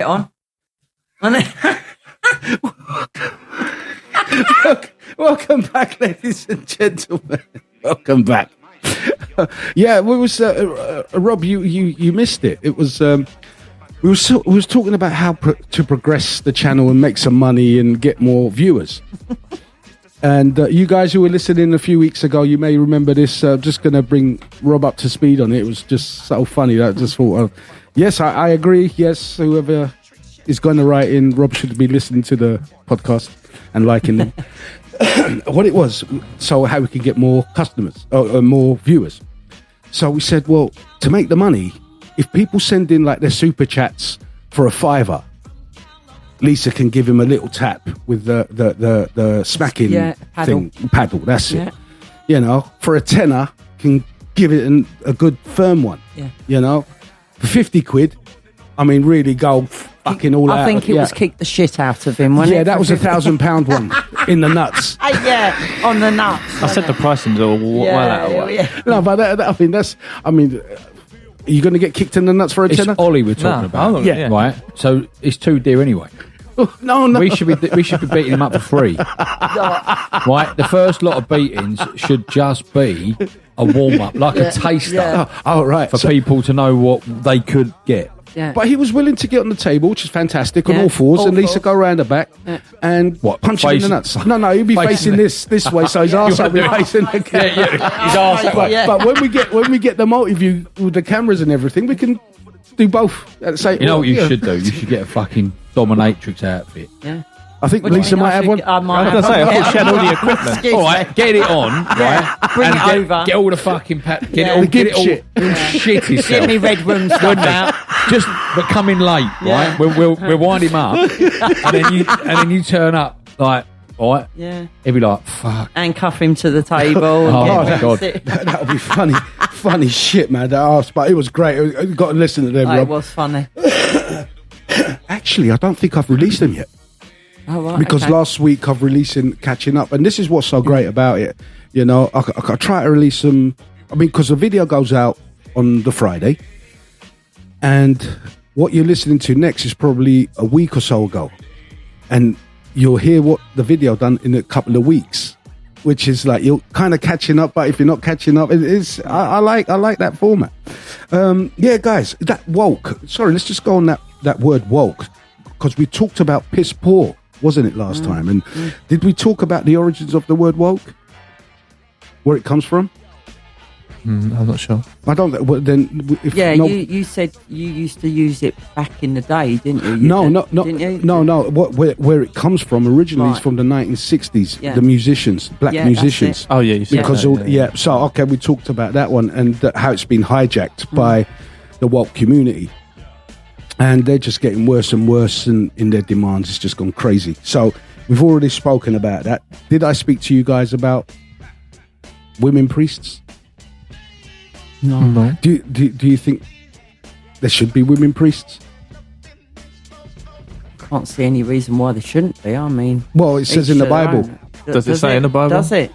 Get on. Welcome back, ladies and gentlemen. Welcome back. Yeah, we was Rob. You missed it. It was we was talking about how to progress the channel and make some money and get more viewers. And you guys who were listening a few weeks ago, you may remember this. Just going to bring Rob up to speed on it. It was just so funny that I just thought, yes, I agree. Yes, whoever is going to write in, Rob should be listening to the podcast and liking them. What it was, so how we could get more customers or more viewers. So we said, well, to make the money, if people send in like their super chats for a $5, Lisa can give him a little tap with the smacking paddle. That's it. You know, for a tenner, can give it a good firm one. Yeah. You know, for 50 quid, I mean, really go fucking all out. I think it was kick the shit out of him, wasn't it? Yeah, that was £1,000 one in the nuts. Yeah, on the nuts. I said the pricing's all well out of way. No, but I mean, are you going to get kicked in the nuts for a tenner? It's Ollie we're talking about. Yeah. Right. So it's too dear anyway. No. We should be beating him up for free. Right. The first lot of beatings should just be a warm up, like a taster. Yeah. Oh, right. For people to know what they could get. Yeah. But he was willing to get on the table, which is fantastic, on all fours, and Lisa go around the back and punch him in the nuts. No, he'll be facing this way, so his arse will be facing the camera. His arse. But when we get the multi-view with the cameras and everything, we can do both at the same. You know what you should do? You should get a fucking dominatrix outfit. Yeah. I think Lisa might have one. I was going to say, I thought she had all the equipment. All right, get it on, right? Bring it over. Get all the fucking get it all, shit yourself. Give me red room stuff out. Just, but come in late, right? We'll wind him up, and then you turn up like, all right? Yeah. He'll be like, fuck. And cuff him to the table. Oh my God. That'll be funny shit, man. That arse, but it was great. You got to listen to them, Rob. It was funny. Actually, I don't think I've released them yet. Oh, right, because last week I've released Catching Up, and this is what's so great about it. You know, I try to release them. I mean, because the video goes out on the Friday, and what you're listening to next is probably a week or so ago, and you'll hear what the video done in a couple of weeks, which is like you're kind of catching up. But if you're not catching up, it is. I like that format. Yeah, guys, that woke. Sorry, let's just go on that word woke, because we talked about piss poor, wasn't it, last time? And did we talk about the origins of the word woke? Where it comes from? I'm not sure. I don't. Well, then, you said you used to use it back in the day, didn't you? No. Where it comes from originally is from the 1960s. Yeah. The musicians, black musicians. Oh yeah, you said because that, So okay, we talked about that one and how it's been hijacked by the woke community. And they're just getting worse and worse in their demands. It's just gone crazy. So we've already spoken about that. Did I speak to you guys about women priests? No. Do you think there should be women priests? Can't see any reason why there shouldn't be. I mean, well, it says in the Bible. Does it say in the Bible? Does it?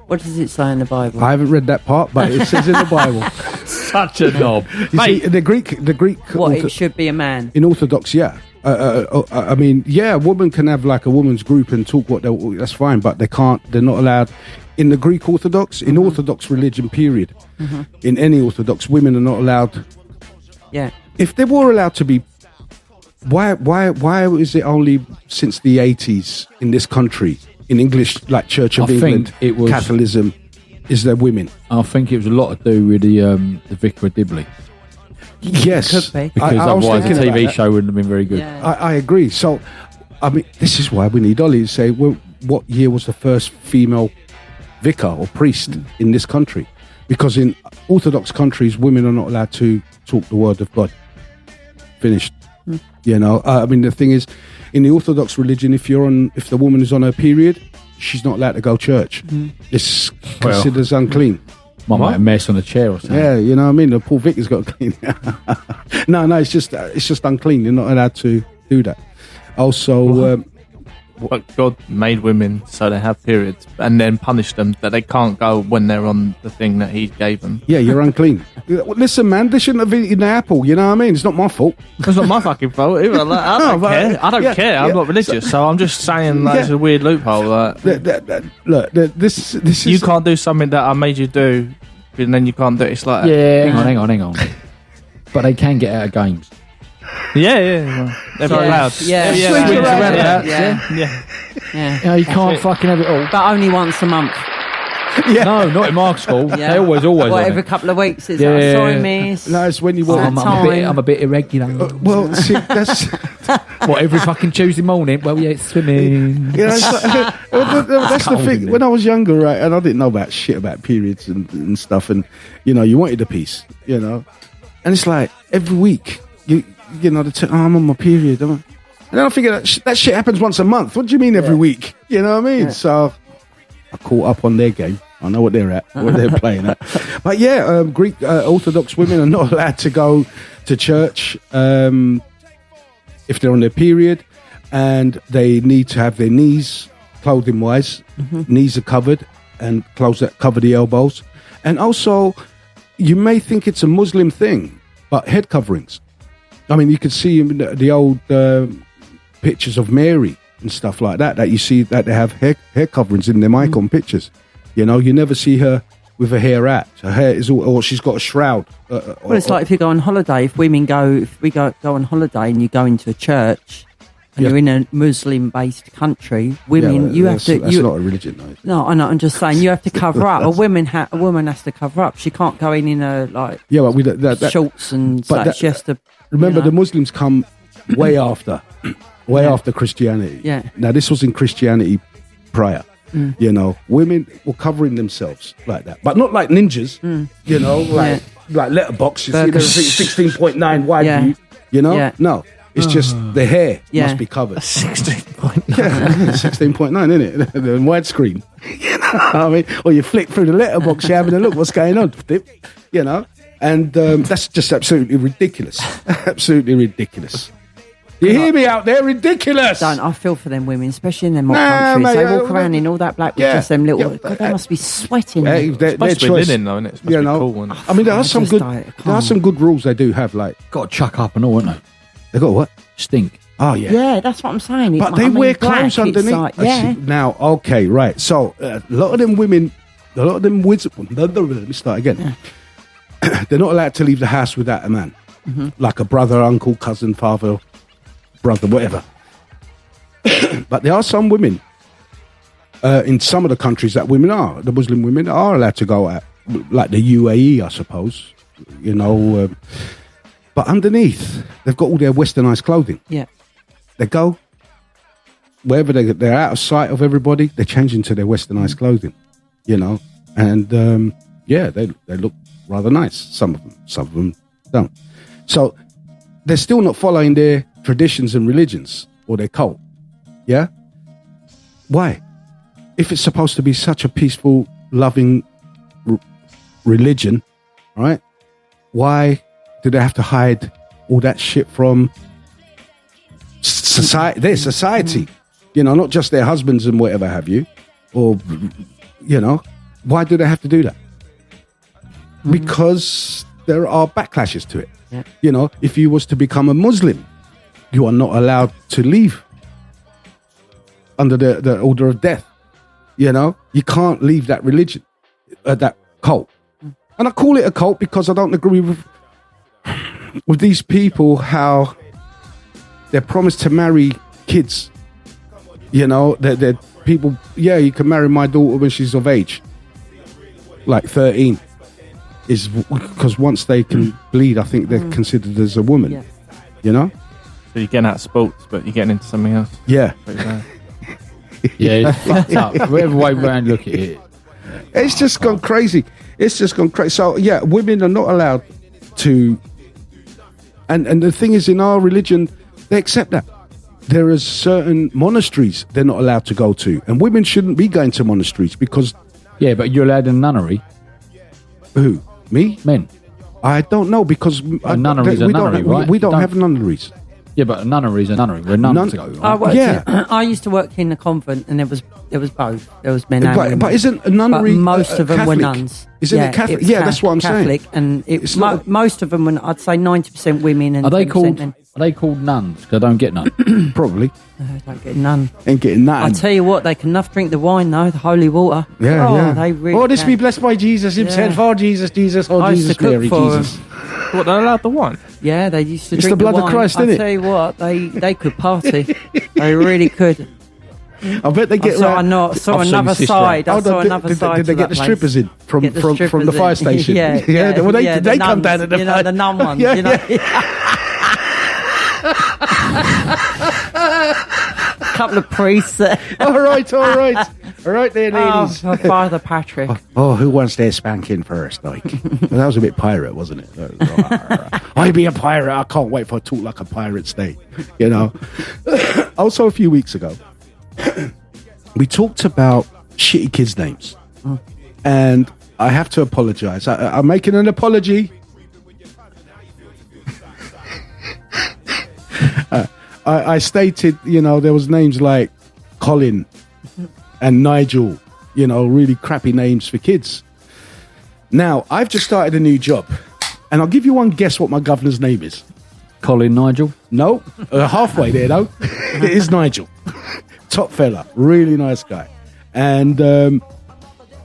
What does it say in the Bible? I haven't read that part, but it says in the Bible. Such a knob. See, the Greek. It should be a man. In Orthodox, yeah. I mean, yeah, a woman can have like a woman's group and talk that's fine, but they can't. They're not allowed in the Greek Orthodox, in Orthodox religion, period. In any Orthodox, women are not allowed. Yeah. If they were allowed to be, why is it only since the 80s in this country, in English, like Church of England, it was Catholicism, is there women? I think it was a lot to do with the Vicar of Dibley. Yes, could be. Because otherwise the TV show wouldn't have been very good. Yeah. I agree. So, I mean, this is why we need Ollie to say, well, what year was the first female vicar or priest in this country? Because in Orthodox countries, women are not allowed to talk the word of God. Finished. You know, I mean, the thing is, in the Orthodox religion, if the woman is on her period, she's not allowed to go to church. It's considered as unclean. Might have mess on a chair or something. Yeah, you know what I mean? The poor vicar's got to clean. No, it's just unclean. You're not allowed to do that. Also, God made women so they have periods, and then punish them that they can't go when they're on the thing that He gave them. Yeah, you're unclean. Listen, man, they shouldn't have eaten the apple. You know what I mean? It's not my fault. It's not my fucking fault either. Like, I don't care. I don't care. I'm not religious, so I'm just saying like, it's a weird loophole. Like, Look, this is... you can't do something that I made you do, and then you can't do it. It's like, hang on. But they can get out of games. yeah. They're very loud. Yeah. Yeah, you can't fucking have it all. But only once a month. Yeah. No, not in my school. Yeah. They always Or on every it. couple of weeks. It's like, sorry, miss. No, it's when you Oh, want... I'm a bit irregular. well, see, that's... What, every fucking Tuesday morning? Well, yeah, it's swimming. You know, it's like, that's the thing. When I was younger, right, and I didn't know about shit about periods and stuff, and you know, you wanted a piece, you know, and it's like every week, you know, I'm on my period, and then I figure that shit happens once a month. What do you mean every week? You know what I mean? Yeah. So I caught up on their game. I know what they're at, what they're playing at. But yeah, Greek Orthodox women are not allowed to go to church if they're on their period, and they need to have their knees, clothing wise, knees are covered and clothes that cover the elbows. And also, you may think it's a Muslim thing, but head coverings. I mean, you can see in the old pictures of Mary and stuff like that you see that they have hair coverings in them icon pictures. You know, you never see her with her hair out. Her hair is all, or she's got a shroud. Well, it's like if you go on holiday. If we go on holiday and you go into a church and you're in a Muslim-based country, women, you have to. That's not a religion, though. No, I know. I'm just saying you have to cover up. A woman has to cover up. She can't go in a but shorts and such. She has to. Remember, the Muslims come way after Christianity. Yeah. Now, this was in Christianity prior. You know, women were covering themselves like that, but not like ninjas. You know, like letterbox. You see, there's 16.9 wide view. You know, no, it's just the hair must be covered. 16.9. 16.9, isn't it? The widescreen. You know what I mean? Or you flick through the letterbox, you're having a look. What's going on? You know, and that's just absolutely ridiculous. Absolutely ridiculous. You hear me out there? Ridiculous. I feel for them women, especially in them countries. Mate, they walk around in all that black with just them little. God, they must be sweating. They're linen, though, isn't it? It's supposed to be cool. I mean, there are some good rules they do have. Like, got to chuck up and all, haven't they? They got what? Stink. Oh yeah. Yeah, that's what I'm saying. But they wear clothes underneath. Like, Now, okay, right. So a lot of them women, let me start again. Yeah. They're not allowed to leave the house without a man, like a brother, uncle, cousin, father. Brother, whatever. But there are some women in some of the countries that the Muslim women are allowed to go out, like the UAE, I suppose, you know. But underneath, they've got all their westernized clothing. Yeah. They go, wherever they're out of sight of everybody, they change into their westernized clothing, you know. And they look rather nice. Some of them don't. So they're still not following their traditions and religions or their cult. Yeah? Why? If it's supposed to be such a peaceful, loving religion, right? Why do they have to hide all that shit from society? You know, not just their husbands and whatever have you. Or, you know, why do they have to do that? Because there are backlashes to it. Yeah. You know, if you was to become a Muslim, you are not allowed to leave under the order of death. You know, you can't leave that religion, that cult. And I call it a cult because I don't agree with these people, how they're promised to marry kids. You know, they're people, you can marry my daughter when she's of age, like 13. Is because once they can bleed, I think they're considered as a woman. Yeah. You know? So you're getting out of sports, but you're getting into something else. Yeah. Yeah, it's fucked up. Whatever way around look at it. It's just gone crazy. So, yeah, women are not allowed to... And the thing is, in our religion, they accept that. There are certain monasteries they're not allowed to go to. And women shouldn't be going to monasteries because... Yeah, but you're allowed in a nunnery. Who? Me? Men. I don't know because... Nunneries are nunnery, right? We don't have nunneries. Yeah, but a nunnery is a nunnery. We're nuns to go. Right? I used to work in a convent, and there was both. There was men and women. But isn't a nunnery? But most of them Catholic? were nuns. Isn't it Catholic? Yeah, that's what I'm Catholic, saying. and It's not- most of them were. I'd say 90% women and Are they 10% called? men. Are they called nuns? 'Cause I don't get none. Probably Don't get none. ain't getting that. I tell you what, they can enough drink the wine though, the holy water. Yeah. They really. Oh, this can. be blessed by Jesus himself. Yeah. Oh, Jesus, Jesus. Oh, I used Jesus, to cook Mary, for Jesus. What, they're allowed the wine? Yeah, they used to It's drink the blood of wine. Christ, I isn't it? tell you what, they could party. They really could. I bet they get. I saw right- another I've seen side. I Oh, saw did- another did- side. Did they to get that the place. strippers in from Get the the strippers fire in. station? Yeah. Well, they the come down nuns, to the you know, the nun ones. Yeah, you know? Couple of priests there. all right there, ladies. Oh, Father Patrick. Oh, who wants their spanking first? Like, well, that was a bit pirate, wasn't it? I be a pirate. I can't wait for talk like a pirate state. You know. Also, a few weeks ago, we talked about shitty kids' names, and I have to apologise. I'm making an apology. I stated, there was names like Colin and Nigel, really crappy names for kids. Now, I've just started a new job, and I'll give you one guess what my governor's name is. Colin Nigel. No, halfway there, though. It is Nigel. Top fella, really nice guy. And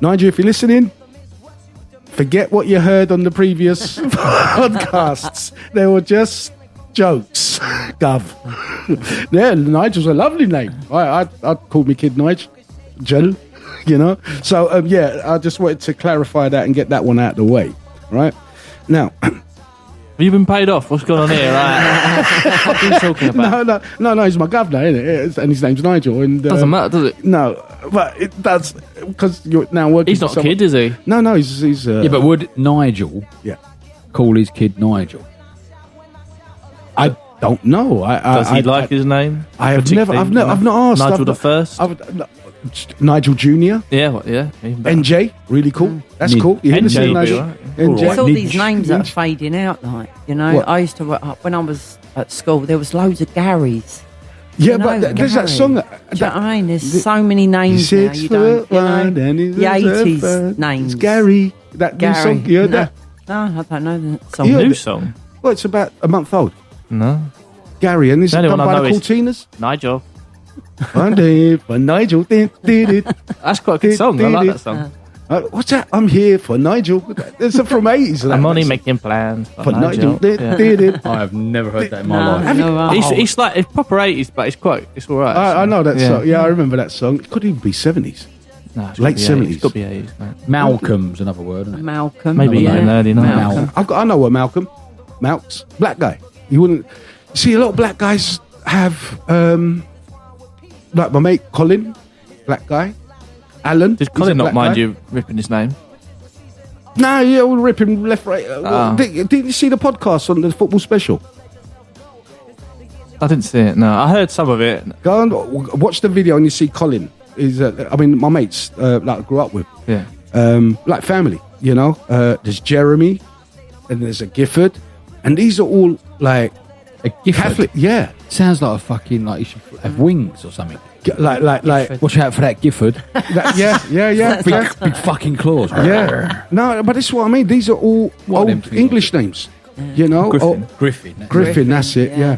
Nigel, if you're listening, forget what you heard on the previous podcasts. They were just jokes, Gov. Yeah, Nigel's a lovely name. I'd call me kid Nigel. So, I just wanted to clarify that and get that one out of the way. Right? Now... Have you been paid off? What's going on here? What are you talking about? No, he's my governor, isn't it? And his name's Nigel. And Doesn't matter, does it? No, but it does, because you're now working. He's not a kid, is he? No, he's. Yeah, but would Nigel call his kid Nigel? I don't know. Does he like his name? I've not asked. Nigel the First. Nigel Jr. Yeah, NJ, really cool. That's cool. You hear the NJ same would be Nigel? alright. NJ. It's all these names that are fading out, What? I used to work when I was at school. There was loads of Garys. Yeah, but there's that song. Do you know what I mean? There's so many names now. You don't. The 80s names. It's Gary. That new Gary. song. You heard that? No, I don't know the song. You heard New it? song? Well, it's about a month old. No. Gary, and this is The only done one I by the know is- Cortinas. Nigel. One day for Nigel. Did it. That's quite a good song. I like that song. What's that? I'm here for Nigel. It's from 80s. I'm only making plans for Nigel. Yeah. Did it. I have never heard that in my No, life. no, It's like it's proper 80s, but it's all right. I know that Yeah. song. Yeah, I remember that song. It could even be 70s. No, it's late gotta be 70s. It's got to be 80s, mate. Malcolm's another word, isn't it? Malcolm. Maybe yeah. in early 90s. I know a Malcolm. Malks. Black guy. You wouldn't... See, a lot of black guys have... like my mate Colin. Black guy. Alan. Does he's Colin a not black mind guy. you ripping his name? No, yeah, we'll rip him left, right. Did you see the podcast on the football special? I didn't see it, no. I heard some of it. Go and watch the video and you see Colin. My mates like I grew up with. Yeah. Like family, There's Jeremy and there's a Gifford. And these are all like A Gifford. Catholic. Yeah. Sounds like a fucking, like you should have wings or something. Like Watch out for that Gifford. yeah. Big fucking claws. Yeah. No, but this is what I mean. These are all What them old things English names. Griffin. Griffin. Griffin, that's it, yeah.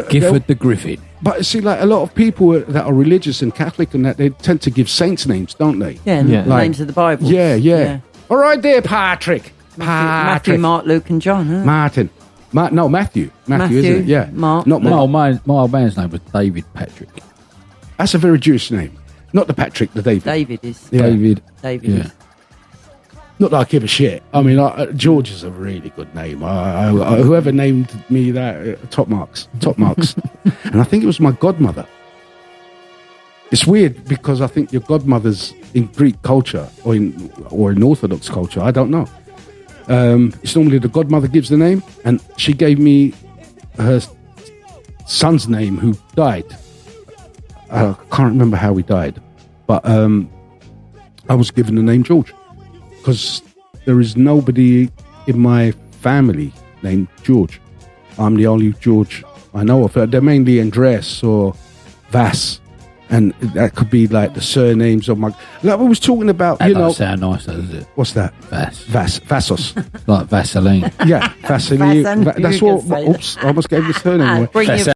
Gifford the Griffin. But see, like a lot of people that are religious and Catholic and that, they tend to give saints names, don't they? Yeah, and Yeah. the names of the Bible. Yeah. All right there, Patrick. Matthew, Mark, Luke, and John. Huh? Martin. Matthew. Matthew, isn't it? Yeah. Mark. Not My Mark. old man's name was David Patrick. That's a very Jewish name. Not the Patrick, the David. David is. Yeah. David. David Yeah. is. Not that I give a shit. I mean, George is a really good name. Whoever named me that, top marks. And I think it was my godmother. It's weird because I think your godmother's in Greek culture or in Orthodox culture. I don't know. It's normally the godmother gives the name, and she gave me her son's name who died. I can't remember how he died, but I was given the name George because there is nobody in my family named George. I'm the only George I know of. They're mainly Andres or Vass. And that could be like the surnames of my... Like we was talking about, That you know... doesn't sound nice, does it? What's that? Vassos. Like Vaseline. Yeah, Vaseline. Vasen, That's you what... can say Oops, I almost gave the surname away. Bring your